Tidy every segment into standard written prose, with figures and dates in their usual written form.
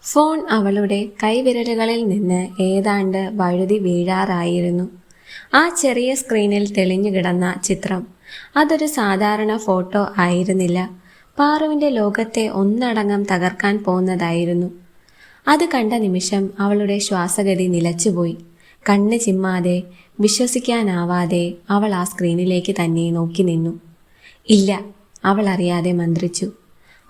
Phone അവളുടെ കൈവിരലുകളിൽ നിന്ന് ഏതാണ്ട് വഴുതി വീഴാറായിരുന്നു. ആ ചെറിയ സ്ക്രീനിൽ തെളിഞ്ഞു കിടന്ന ചിത്രം അതൊരു സാധാരണ ഫോട്ടോ ആയിരുന്നില്ല. പാറുവിന്റെ ലോകത്തെ ഒന്നടങ്കം തകർക്കാൻ പോകുന്നതായിരുന്നു. അത് കണ്ട നിമിഷം അവളുടെ ശ്വാസഗതി നിലച്ചുപോയി. കണ്ണ് ചിമ്മാതെ വിശ്വസിക്കാനാവാതെ അവൾ ആ സ്ക്രീനിലേക്ക് തന്നെ നോക്കി നിന്നു. ഇല്ല, അവൾ അറിയാതെ മന്ത്രിച്ചു.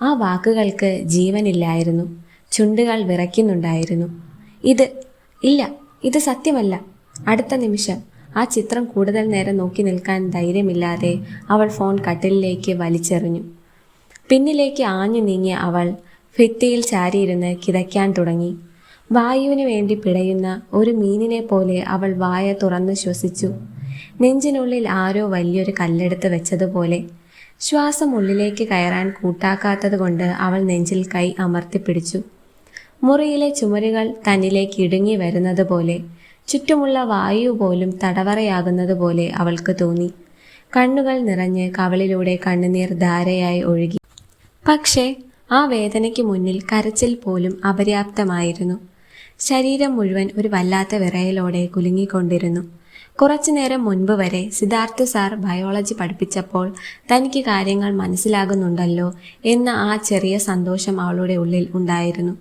ആ വാക്കുകൾക്ക് ജീവനില്ലായിരുന്നു. ചുണ്ടുകൾ വിറയ്ക്കുന്നുണ്ടായിരുന്നു. ഇല്ല, ഇത് സത്യമല്ല. അടുത്ത നിമിഷം ആ ചിത്രം കൂടുതൽ നേരം നോക്കി നിൽക്കാൻ ധൈര്യമില്ലാതെ അവൾ ഫോൺ കട്ടിലിലേക്ക് വലിച്ചെറിഞ്ഞു. പിന്നിലേക്ക് ആഞ്ഞു നീങ്ങിയ അവൾ ഭിത്തിയിൽ ചാരിയിരുന്ന് കിതയ്ക്കാൻ തുടങ്ങി. വായുവിന് വേണ്ടി പിടയുന്ന ഒരു മീനിനെ പോലെ അവൾ വായ തുറന്ന് ശ്വസിച്ചു. നെഞ്ചിനുള്ളിൽ ആരോ വലിയൊരു കല്ലെടുത്ത് വെച്ചതുപോലെ. ശ്വാസം ഉള്ളിലേക്ക് കയറാൻ കൂട്ടാക്കാത്തത് കൊണ്ട് അവൾ നെഞ്ചിൽ കൈ അമർത്തിപ്പിടിച്ചു. മുറിയിലെ ചുമരുകൾ തന്നിലേക്ക് ഇടുങ്ങി വരുന്നത് പോലെ, ചുറ്റുമുള്ള വായു പോലും തടവറയാകുന്നത് പോലെ അവൾക്ക് തോന്നി. കണ്ണുകൾ നിറഞ്ഞ് കവളിലൂടെ കണ്ണുനീർ ധാരയായി ഒഴുകി. പക്ഷേ ആ വേദനയ്ക്ക് മുന്നിൽ കരച്ചിൽ പോലും അപര്യാപ്തമായിരുന്നു. ശരീരം മുഴുവൻ ഒരു വല്ലാത്ത വിറയലോടെ കുലുങ്ങിക്കൊണ്ടിരുന്നു. കുറച്ചുനേരം മുൻപ് വരെ സിദ്ധാർത്ഥ് സാർ ബയോളജി പഠിപ്പിച്ചപ്പോൾ തനിക്ക് കാര്യങ്ങൾ മനസ്സിലാകുന്നുണ്ടല്ലോ എന്ന ആ ചെറിയ സന്തോഷം അവളുടെ ഉള്ളിൽ ഉണ്ടായിരുന്നു.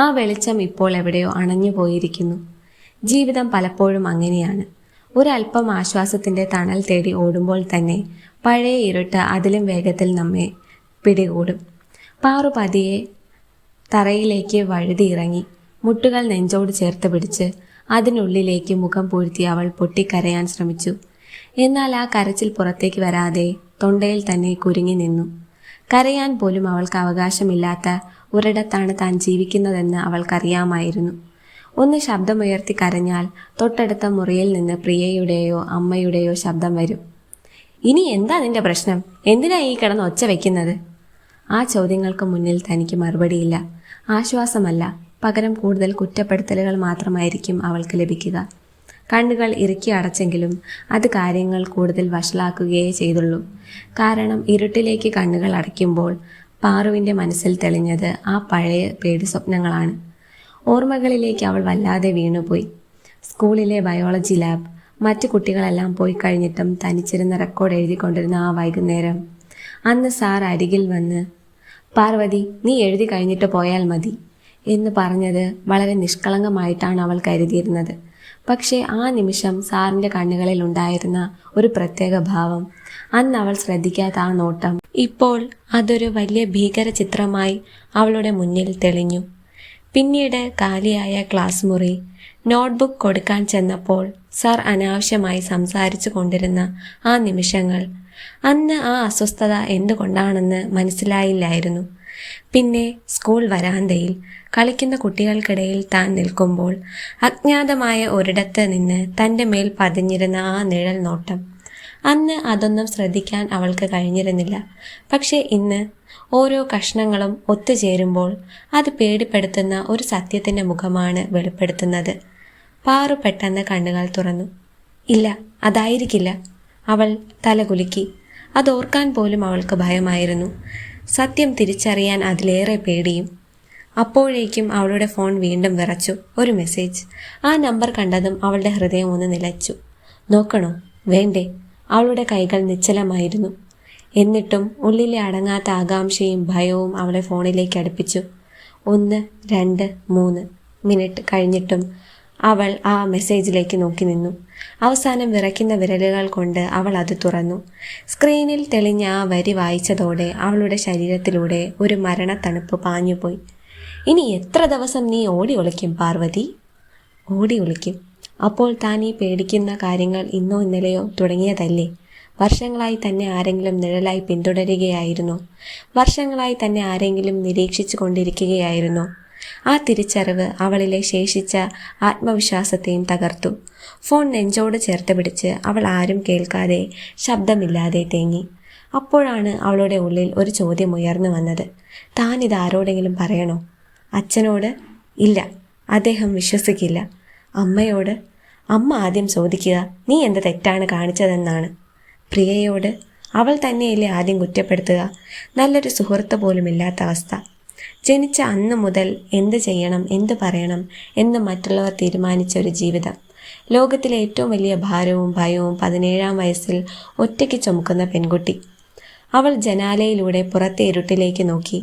ആ വെളിച്ചം ഇപ്പോൾ എവിടെയോ അണഞ്ഞു പോയിരിക്കുന്നു. ജീവിതം പലപ്പോഴും അങ്ങനെയാണ്. ഒരല്പം ആശ്വാസത്തിന്റെ തണൽ തേടി ഓടുമ്പോൾ തന്നെ പഴയ ഇരുട്ട് അതിലും വേഗത്തിൽ നമ്മെ പിടികൂടും. പാറു പതിയെ തറയിലേക്ക് വഴുതിയിറങ്ങി. മുട്ടുകൾ നെഞ്ചോട് ചേർത്ത് പിടിച്ച് അതിനുള്ളിലേക്ക് മുഖം പൂഴ്ത്തി അവൾ പൊട്ടിക്കരയാൻ ശ്രമിച്ചു. എന്നാൽ ആ കരച്ചിൽ പുറത്തേക്ക് വരാതെ തൊണ്ടയിൽ തന്നെ കുരുങ്ങി നിന്നു. കരയാൻ പോലും അവൾക്ക് അവകാശമില്ലാത്ത ഒരിടത്താണ് താൻ ജീവിക്കുന്നതെന്ന് അവൾക്കറിയാമായിരുന്നു. ഒന്ന് ശബ്ദമുയർത്തി കരഞ്ഞാൽ തൊട്ടടുത്ത മുറിയിൽ നിന്ന് പ്രിയയുടെയോ അമ്മയുടെയോ ശബ്ദം വരും. ഇനി എന്താ നിന്റെ പ്രശ്നം? എന്തിനാ ഈ കിടന്ന് ഒച്ച വെക്കുന്നത്? ആ ചോദ്യങ്ങൾക്ക് മുന്നിൽ തനിക്ക് മറുപടിയില്ല. ആശ്വാസമല്ല, പകരം കൂടുതൽ കുറ്റപ്പെടുത്തലുകൾ മാത്രമായിരിക്കും അവൾക്ക് ലഭിക്കുക. കണ്ണുകൾ ഇറുക്കി അടച്ചെങ്കിലും അത് കാര്യങ്ങൾ കൂടുതൽ വഷളാക്കുകയേ ചെയ്തുള്ളൂ. കാരണം ഇരുട്ടിലേക്ക് കണ്ണുകൾ അടയ്ക്കുമ്പോൾ പാറുവിൻ്റെ മനസ്സിൽ തെളിഞ്ഞത് ആ പഴയ പേടി സ്വപ്നങ്ങളാണ്. ഓർമ്മകളിലേക്ക് അവൾ വല്ലാതെ വീണുപോയി. സ്കൂളിലെ ബയോളജി ലാബ്, മറ്റു കുട്ടികളെല്ലാം പോയി കഴിഞ്ഞിട്ടും തനിച്ചിരുന്ന് റെക്കോർഡ് എഴുതിക്കൊണ്ടിരുന്ന ആ വൈകുന്നേരം. അന്ന് സാർ അരികിൽ വന്ന്, പാർവതി, നീ എഴുതി കഴിഞ്ഞിട്ട് പോയാൽ മതി എന്ന് പറഞ്ഞത് വളരെ നിഷ്കളങ്കമായിട്ടാണ് അവൾ കരുതിയിരുന്നത്. പക്ഷേ ആ നിമിഷം സാറിൻ്റെ കണ്ണുകളിൽ ഉണ്ടായിരുന്ന ഒരു പ്രത്യേക ഭാവം, അന്ന് അവൾ ശ്രദ്ധിക്കാത്ത ആ നോട്ടം, ഇപ്പോൾ അതൊരു വലിയ ഭീകര ചിത്രമായി അവളുടെ മുന്നിൽ തെളിഞ്ഞു. പിന്നീട് കാലിയായ ക്ലാസ് മുറി, നോട്ട്ബുക്ക് കൊടുക്കാൻ ചെന്നപ്പോൾ സാർ അനാവശ്യമായി സംസാരിച്ചു കൊണ്ടിരുന്ന ആ നിമിഷങ്ങൾ. അന്ന് ആ അസ്വസ്ഥത എന്തുകൊണ്ടാണെന്ന് മനസ്സിലായില്ലായിരുന്നു. പിന്നെ സ്കൂൾ വരാന്തയിൽ കളിക്കുന്ന കുട്ടികൾക്കിടയിൽ താൻ നിൽക്കുമ്പോൾ അജ്ഞാതമായ ഒരിടത്ത് നിന്ന് തൻ്റെ മേൽ പതിഞ്ഞിരുന്ന ആ നിഴൽ നോട്ടം. അന്ന് അതൊന്നും ശ്രദ്ധിക്കാൻ അവൾക്ക് കഴിഞ്ഞിരുന്നില്ല. പക്ഷേ ഇന്ന് ഓരോ കഷ്ണങ്ങളും ഒത്തുചേരുമ്പോൾ അത് പേടിപ്പെടുത്തുന്ന ഒരു സത്യത്തിൻ്റെ മുഖമാണ് വെളിപ്പെടുത്തുന്നത്. പാറു പെട്ടെന്ന് കണ്ണുകൾ തുറന്നു. ഇല്ല, അതായിരിക്കില്ല. അവൾ തലകുലുക്കി. അതോർക്കാൻ പോലും അവൾക്ക് ഭയമായിരുന്നു. സത്യം തിരിച്ചറിയാൻ അതിലേറെ പേടിയും. അപ്പോഴേക്കും അവളുടെ ഫോൺ വീണ്ടും വിറച്ചു. ഒരു മെസ്സേജ്. ആ നമ്പർ കണ്ടതും അവളുടെ ഹൃദയം ഒന്ന് നിലച്ചു. നോക്കണോ? വേണ്ടേ? അവളുടെ കൈകൾ നിശ്ചലമായിരുന്നു. എന്നിട്ടും ഉള്ളിലെ അടങ്ങാത്ത ആകാംക്ഷയും ഭയവും അവളെ ഫോണിലേക്ക് അടുപ്പിച്ചു. 1, 2, 3 മിനിറ്റ് കഴിഞ്ഞിട്ടും അവൾ ആ മെസ്സേജിലേക്ക് നോക്കി നിന്നു. അവസാനം വിറയ്ക്കുന്ന വിരലുകൾ കൊണ്ട് അവൾ അത് തുറന്നു. സ്ക്രീനിൽ തെളിഞ്ഞ ആ വരി വായിച്ചതോടെ അവളുടെ ശരീരത്തിലൂടെ ഒരു മരണത്തണുപ്പ് പാഞ്ഞുപോയി. ഇനി എത്ര ദിവസം നീ ഓടി ഒളിക്കും പാർവതി? ഓടി ഒളിക്കും? അപ്പോൾ താൻ ഈ പേടിക്കുന്ന കാര്യങ്ങൾ ഇന്നോ ഇന്നലെയോ തുടങ്ങിയതല്ലേ? വർഷങ്ങളായി തന്നെ ആരെങ്കിലും നിഴലായി പിന്തുടരുകയായിരുന്നോ? വർഷങ്ങളായി തന്നെ ആരെങ്കിലും നിരീക്ഷിച്ചു കൊണ്ടിരിക്കുകയായിരുന്നോ? ആ തിരിച്ചറിവ് അവളിലെ ശേഷിച്ച ആത്മവിശ്വാസത്തെയും തകർത്തു. ഫോൺ നെഞ്ചോട് ചേർത്ത് പിടിച്ച് അവൾ ആരും കേൾക്കാതെ ശബ്ദമില്ലാതെ തേങ്ങി. അപ്പോഴാണ് അവളുടെ ഉള്ളിൽ ഒരു ചോദ്യം ഉയർന്നു വന്നത്. താൻ ഇത് ആരോടെങ്കിലും പറയണോ? അച്ഛനോട്? ഇല്ല, അദ്ദേഹം വിശ്വസിക്കില്ല. അമ്മയോട്? അമ്മ ആദ്യം ചോദിക്കുക നീ എന്ത് തെറ്റാണ് കാണിച്ചതെന്നാണ്. പ്രിയയോട്? അവൾ തന്നെയല്ലേ ആദ്യം കുറ്റപ്പെടുത്തുക. നല്ലൊരു സുഹൃത്ത് പോലും ഇല്ലാത്ത അവസ്ഥ. ജനിച്ച അന്ന് മുതൽ എന്ത് ചെയ്യണം, എന്ത് പറയണം എന്ന് മറ്റുള്ളവർ തീരുമാനിച്ച ഒരു ജീവിതം. ലോകത്തിലെ ഏറ്റവും വലിയ ഭാരവും ഭയവും 17-ാം വയസ്സിൽ ഒറ്റയ്ക്ക് ചുമക്കുന്ന പെൺകുട്ടി. അവൾ ജനാലയിലൂടെ പുറത്തെ ഇരുട്ടിലേക്ക് നോക്കി.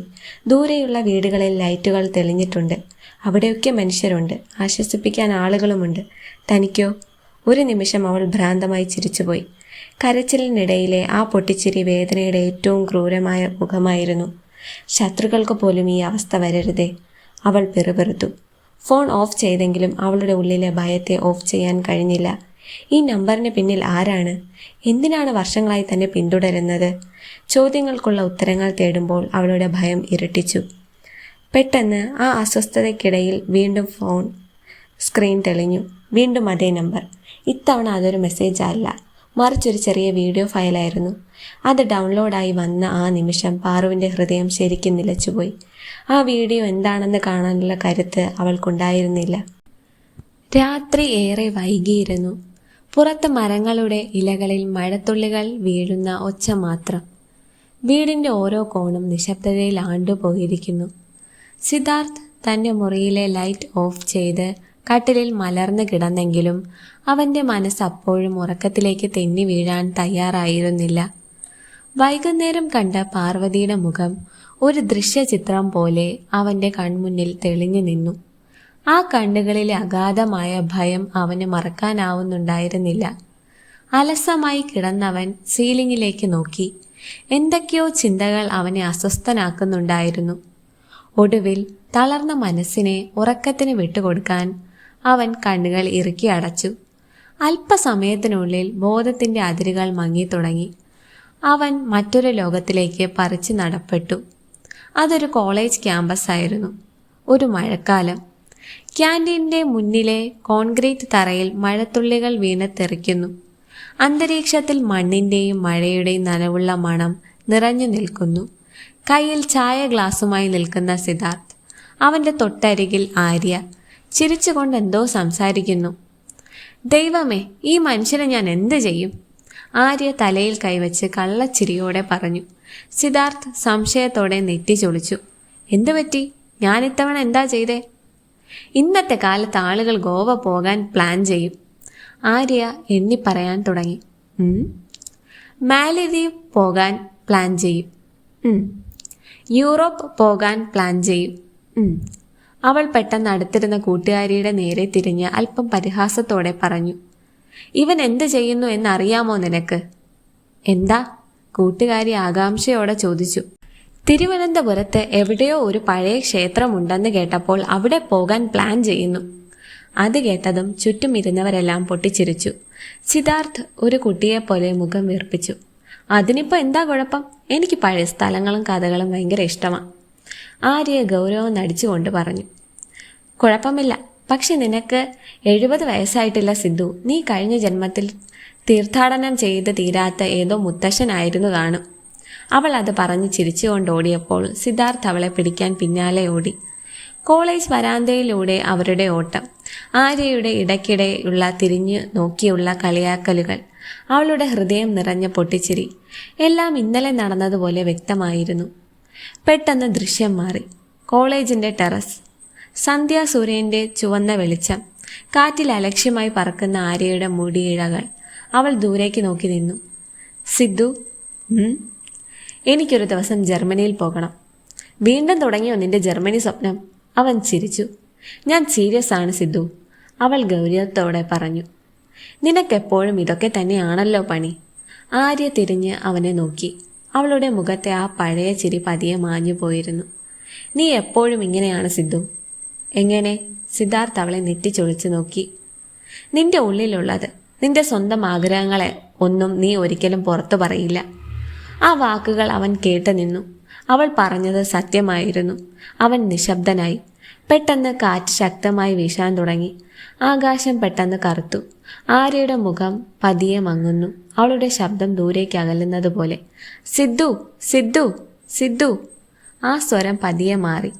ദൂരെയുള്ള വീടുകളിൽ ലൈറ്റുകൾ തെളിഞ്ഞിട്ടുണ്ട്. അവിടെയൊക്കെ മനുഷ്യരുണ്ട്, ആശ്വസിപ്പിക്കാൻ ആളുകളുമുണ്ട്. തനിക്കോ? ഒരു നിമിഷം അവൾ ഭ്രാന്തമായി ചിരിച്ചുപോയി. കരച്ചിലിനിടയിലെ ആ പൊട്ടിച്ചിരി വേദനയുടെ ഏറ്റവും ക്രൂരമായ മുഖമായിരുന്നു. ശത്രുക്കൾക്ക് പോലും ഈ അവസ്ഥ വരരുതേ, അവൾ പിറുപിറുത്തു. ഫോൺ ഓഫ് ചെയ്തെങ്കിലും അവളുടെ ഉള്ളിലെ ഭയത്തെ ഓഫ് ചെയ്യാൻ കഴിഞ്ഞില്ല. ഈ നമ്പറിന് പിന്നിൽ ആരാണ്? എന്തിനാണ് വർഷങ്ങളായി തന്നെ പിന്തുടരുന്നത്? ചോദ്യങ്ങൾക്കുള്ള ഉത്തരങ്ങൾ തേടുമ്പോൾ അവളുടെ ഭയം ഇരട്ടിച്ചു. പെട്ടെന്ന് ആ അസ്വസ്ഥതയ്ക്കിടയിൽ വീണ്ടും ഫോൺ സ്ക്രീൻ തെളിഞ്ഞു. വീണ്ടും അതേ നമ്പർ. ഇത്തവണ അതൊരു മെസ്സേജ് അല്ല, മറിച്ചൊരു ചെറിയ വീഡിയോ ഫയലായിരുന്നു. അത് ഡൗൺലോഡായി വന്ന ആ നിമിഷം പാറുവിൻ്റെ ഹൃദയം ശരിക്കും നിലച്ചുപോയി. ആ വീഡിയോ എന്താണെന്ന് കാണാനുള്ള കരുത്ത് അവൾക്കുണ്ടായിരുന്നില്ല. രാത്രി ഏറെ വൈകിയിരുന്നു. പുറത്ത് മരങ്ങളുടെ ഇലകളിൽ മഴത്തുള്ളികൾ വീഴുന്ന ഒച്ച മാത്രം. വീടിൻ്റെ ഓരോ കോണും നിശബ്ദതയിൽ ആണ്ടുപോയിരിക്കുന്നു. സിദ്ധാർത്ഥ് തൻ്റെ മുറിയിലെ ലൈറ്റ് ഓഫ് ചെയ്ത് കട്ടിലിൽ മലർന്നു കിടന്നെങ്കിലും അവൻ്റെ മനസ്സ് അപ്പോഴും ഉറക്കത്തിലേക്ക് തെന്നി വീഴാൻ തയ്യാറായിരുന്നില്ല. വൈകുന്നേരം കണ്ട പാർവതിയുടെ മുഖം ഒരു ദൃശ്യചിത്രം പോലെ അവൻ്റെ കൺമുന്നിൽ തെളിഞ്ഞു നിന്നു. ആ കണ്ണുകളിലെ അഗാധമായ ഭയം അവന് മറക്കാനാവുന്നുണ്ടായിരുന്നില്ല. അലസമായി കിടന്നവൻ സീലിംഗിലേക്ക് നോക്കി. എന്തൊക്കെയോ ചിന്തകൾ അവനെ അസ്വസ്ഥനാക്കുന്നുണ്ടായിരുന്നു. ഒടുവിൽ തളർന്ന മനസ്സിനെ ഉറക്കത്തിന് വിട്ടുകൊടുക്കാൻ അവൻ കണ്ണുകൾ ഇറുക്കി അടച്ചു. അല്പസമയത്തിനുള്ളിൽ ബോധത്തിൻ്റെ അതിരുകൾ മങ്ങിത്തുടങ്ങി. അവൻ മറ്റൊരു ലോകത്തിലേക്ക് പറിച്ചു നടപ്പെട്ടു. അതൊരു കോളേജ് ക്യാമ്പസ് ആയിരുന്നു. ഒരു മഴക്കാലം. ക്യാൻറ്റീൻ്റെ മുന്നിലെ കോൺക്രീറ്റ് തറയിൽ മഴത്തുള്ളികൾ വീണ് തെറിക്കുന്നു. അന്തരീക്ഷത്തിൽ മണ്ണിൻ്റെയും മഴയുടെയും നനവുള്ള മണം നിറഞ്ഞു നിൽക്കുന്നു. കയ്യിൽ ചായ ഗ്ലാസുമായി നിൽക്കുന്ന സിദ്ധാർത്ഥ്. അവൻ്റെ തൊട്ടരികിൽ ആര്യ ചിരിച്ചുകൊണ്ട് എന്തോ സംസാരിക്കുന്നു. ദൈവമേ, ഈ മനുഷ്യനെ ഞാൻ എന്ത് ചെയ്യും? ആര്യ തലയിൽ കൈവച്ച് കള്ളച്ചിരിയോടെ പറഞ്ഞു. സിദ്ധാർത്ഥ് സംശയത്തോടെ നെറ്റി ചൊളിച്ചു. എന്തു പറ്റി? ഞാനിത്തവണ എന്താ ചെയ്തേ? ഇന്നത്തെ കാലത്ത് ആളുകൾ ഗോവ പോകാൻ പ്ലാൻ ചെയ്യും. ആര്യ എണ്ണി പറയാൻ തുടങ്ങി. മാലദ്വീപ് പോകാൻ പ്ലാൻ ചെയ്യും. യൂറോപ്പ് പോകാൻ പ്ലാൻ ചെയ്യും. അവൾ പെട്ടെന്ന് അടുത്തിരുന്ന കൂട്ടുകാരിയുടെ നേരെ തിരിഞ്ഞ് അല്പം പരിഹാസത്തോടെ പറഞ്ഞു. ഇവൻ എന്ത് ചെയ്യുന്നു എന്നറിയാമോ നിനക്ക്? എന്താ? കൂട്ടുകാരി ആകാംക്ഷയോടെ ചോദിച്ചു. തിരുവനന്തപുരത്ത് എവിടെയോ ഒരു പഴയ ക്ഷേത്രമുണ്ടെന്ന് കേട്ടപ്പോൾ അവിടെ പോകാൻ പ്ലാൻ ചെയ്യുന്നു. അത് കേട്ടതും ചുറ്റും ഇരുന്നവരെല്ലാം പൊട്ടിച്ചിരിച്ചു. സിദ്ധാർത്ഥ് ഒരു കുട്ടിയെപ്പോലെ മുഖം വീർപ്പിച്ചു. അതിനിപ്പോൾ എന്താ കുഴപ്പം? എനിക്ക് പഴയ സ്ഥലങ്ങളും കഥകളും ഭയങ്കര ഇഷ്ടമാണ്. ആര്യ ഗൗരവം നടിച്ചുകൊണ്ട് പറഞ്ഞു. കുഴപ്പമില്ല, പക്ഷെ നിനക്ക് 70 വയസ്സായിട്ടില്ല സിദ്ധു. നീ കഴിഞ്ഞ ജന്മത്തിൽ തീർത്ഥാടനം ചെയ്ത് തീരാത്ത ഏതോ മുത്തശ്ശനായിരുന്നു കാണും. അവൾ അത് പറഞ്ഞ് ചിരിച്ചുകൊണ്ട് ഓടിയപ്പോൾ സിദ്ധാർത്ഥ് അവളെ പിടിക്കാൻ പിന്നാലെ ഓടി. കോളേജ് വരാന്തയിലൂടെ അവരുടെ ഓട്ടം. ആര്യയുടെ ഇടയ്ക്കിടെയുള്ള തിരിഞ്ഞു നോക്കിയുള്ള കളിയാക്കലുകൾ, അവളുടെ ഹൃദയം നിറഞ്ഞ പൊട്ടിച്ചിരി, എല്ലാം ഇന്നലെ നടന്നതുപോലെ വ്യക്തമായിരുന്നു. പെട്ടെന്ന് ദൃശ്യം മാറി. കോളേജിൻ്റെ ടെറസ്. സന്ധ്യാസൂര്യൻ്റെ ചുവന്ന വെളിച്ചം. കാറ്റിൽ അലക്ഷ്യമായി പറക്കുന്ന ആര്യയുടെ മുടിയിഴകൾ. അവൾ ദൂരേക്ക് നോക്കി നിന്നു. സിദ്ധു, എനിക്കൊരു ദിവസം ജർമ്മനിയിൽ പോകണം. വീണ്ടും തുടങ്ങിയോ നിന്റെ ജർമ്മനി സ്വപ്നം? അവൻ ചിരിച്ചു. ഞാൻ സീരിയസ് ആണ് സിദ്ധു, അവൾ ഗൗരവത്തോടെ പറഞ്ഞു. നിനക്കെപ്പോഴും ഇതൊക്കെ തന്നെയാണല്ലോ പണി. ആര്യ തിരിഞ്ഞ് അവനെ നോക്കി. അവളുടെ മുഖത്തെ ആ പഴയ ചിരി പതിയെ മാഞ്ഞു പോയിരുന്നു. നീ എപ്പോഴും ഇങ്ങനെയാണ് സിദ്ധു. എങ്ങനെ? സിദ്ധാർത്ഥ് അവളെ നെറ്റിച്ചൊളിച്ചു നോക്കി. നിന്റെ ഉള്ളിലുള്ളത്, നിന്റെ സ്വന്തം ആഗ്രഹങ്ങളെ ഒന്നും നീ ഒരിക്കലും പുറത്തു പറയില്ല. ആ വാക്കുകൾ അവൻ കേട്ടു നിന്നു. അവൾ പറഞ്ഞത് സത്യമായിരുന്നു. അവൻ നിശബ്ദനായി. പെട്ടെന്ന് കാറ്റ് ശക്തമായി വീശാൻ തുടങ്ങി. ആകാശം പെട്ടെന്ന് കറുത്തു. ആര്യയുടെ മുഖം പതിയെ മങ്ങുന്നു. അവളുടെ ശബ്ദം ദൂരേക്ക് അകലുന്നത് പോലെ. സിദ്ധു, സിദ്ധു, സിദ്ധു. ആ സ്വരം പതിയെ മാറി.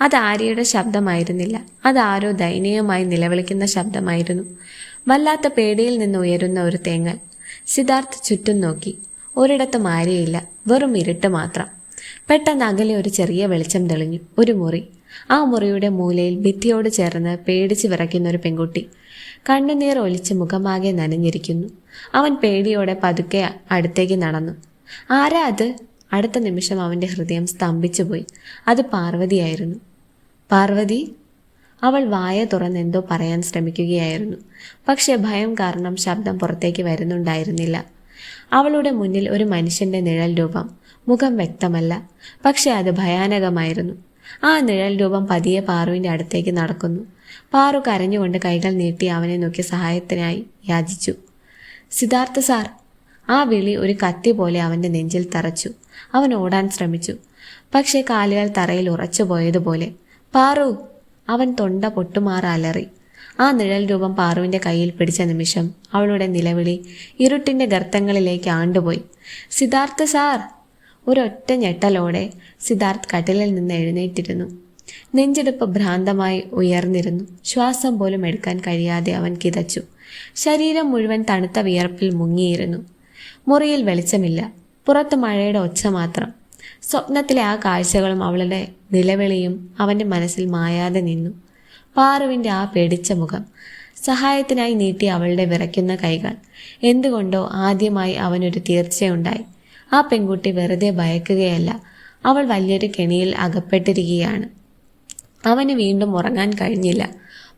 അത് ആര്യയുടെ ശബ്ദമായിരുന്നില്ല. അതാരോ ദയനീയമായി നിലവിളിക്കുന്ന ശബ്ദമായിരുന്നു. വല്ലാത്ത പേടിയിൽ നിന്ന് ഉയരുന്ന ഒരു തേങ്ങൽ. സിദ്ധാർത്ഥ് ചുറ്റും നോക്കി. ഒരിടത്തും ആര്യയില്ല. വെറും ഇരുട്ട് മാത്രം. പെട്ടെന്ന് അകലെ ഒരു ചെറിയ വെളിച്ചം തെളിഞ്ഞു. ഒരു മുറി. ആ മുറിയുടെ മൂലയിൽ ഭിത്തിയോട് ചേർന്ന് പേടിച്ച് വിറയ്ക്കുന്ന ഒരു പെൺകുട്ടി. കണ്ണുനീർ ഒലിച്ച് മുഖമാകെ നനഞ്ഞിരിക്കുന്നു. അവൻ പേടിയോടെ പതുക്കെ അടുത്തേക്ക് നടന്നു. ആരാ അത്? അടുത്ത നിമിഷം അവൻ്റെ ഹൃദയം സ്തംഭിച്ചുപോയി. അത് പാർവതിയായിരുന്നു. പാർവതി? അവൾ വായ തുറന്ന് എന്തോ പറയാൻ ശ്രമിക്കുകയായിരുന്നു. പക്ഷെ ഭയം കാരണം ശബ്ദം പുറത്തേക്ക് വരുന്നുണ്ടായിരുന്നില്ല. അവളുടെ മുന്നിൽ ഒരു മനുഷ്യന്റെ നിഴൽ രൂപം. മുഖം വ്യക്തമല്ല, പക്ഷെ അത് ഭയാനകമായിരുന്നു. ആ നിഴൽ രൂപം പതിയെ പാറുവിൻ്റെ അടുത്തേക്ക് നടക്കുന്നു. പാറു കരഞ്ഞുകൊണ്ട് കൈകൾ നീട്ടി അവനെ നോക്കി സഹായത്തിനായി യാചിച്ചു. സിദ്ധാർത്ഥ സാർ! ആ വിളി ഒരു കത്തി പോലെ അവൻ്റെ നെഞ്ചിൽ തറച്ചു. അവൻ ഓടാൻ ശ്രമിച്ചു, പക്ഷേ കാലുകൾ തറയിൽ ഉറച്ചു പോയതുപോലെ. പാറു! അവൻ തൊണ്ട പൊട്ടുമാറ അലറി. ആ നിഴൽ രൂപം പാറുവിൻ്റെ കയ്യിൽ പിടിച്ച നിമിഷം അവളുടെ നിലവിളി ഇരുട്ടിൻ്റെ ഗർത്തങ്ങളിലേക്ക് ആണ്ടുപോയി. സിദ്ധാർത്ഥ സാർ! ഒരൊറ്റ ഞെട്ടലോടെ സിദ്ധാർത്ഥ് കട്ടിലിൽ നിന്ന് എഴുന്നേറ്റിരുന്നു. നെഞ്ചെടുപ്പ് ഭ്രാന്തമായി ഉയർന്നിരുന്നു. ശ്വാസം പോലും എടുക്കാൻ കഴിയാതെ അവൻ കിതച്ചു. ശരീരം മുഴുവൻ തണുത്ത വിയർപ്പിൽ മുങ്ങിയിരുന്നു. മുറിയിൽ വെളിച്ചമില്ല. പുറത്ത് മഴയുടെ ഒച്ച മാത്രം. സ്വപ്നത്തിലെ ആ കാഴ്ചകളും അവളുടെ നിലവിളിയും അവൻ്റെ മനസ്സിൽ മായാതെ നിന്നു. പാറുവിൻ്റെ ആ പേടിച്ച മുഖം, സഹായത്തിനായി നീട്ടി അവളുടെ വിറയ്ക്കുന്ന കൈകൾ. എന്തുകൊണ്ടോ ആദ്യമായി അവനൊരു തീർച്ചയുണ്ടായി. ആ പെൺകുട്ടി വെറുതെ ഭയക്കുകയല്ല, അവൾ വലിയൊരു കെണിയിൽ അകപ്പെട്ടിരിക്കുകയാണ്. അവന് വീണ്ടും ഉറങ്ങാൻ കഴിഞ്ഞില്ല.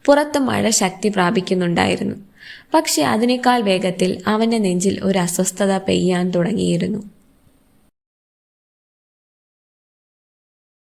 പുറത്ത് മഴ ശക്തി പ്രാപിക്കുന്നുണ്ടായിരുന്നു. പക്ഷെ അതിനേക്കാൾ വേഗത്തിൽ അവൻ്റെ നെഞ്ചിൽ ഒരു അസ്വസ്ഥത പെയ്യാൻ തുടങ്ങിയിരുന്നു.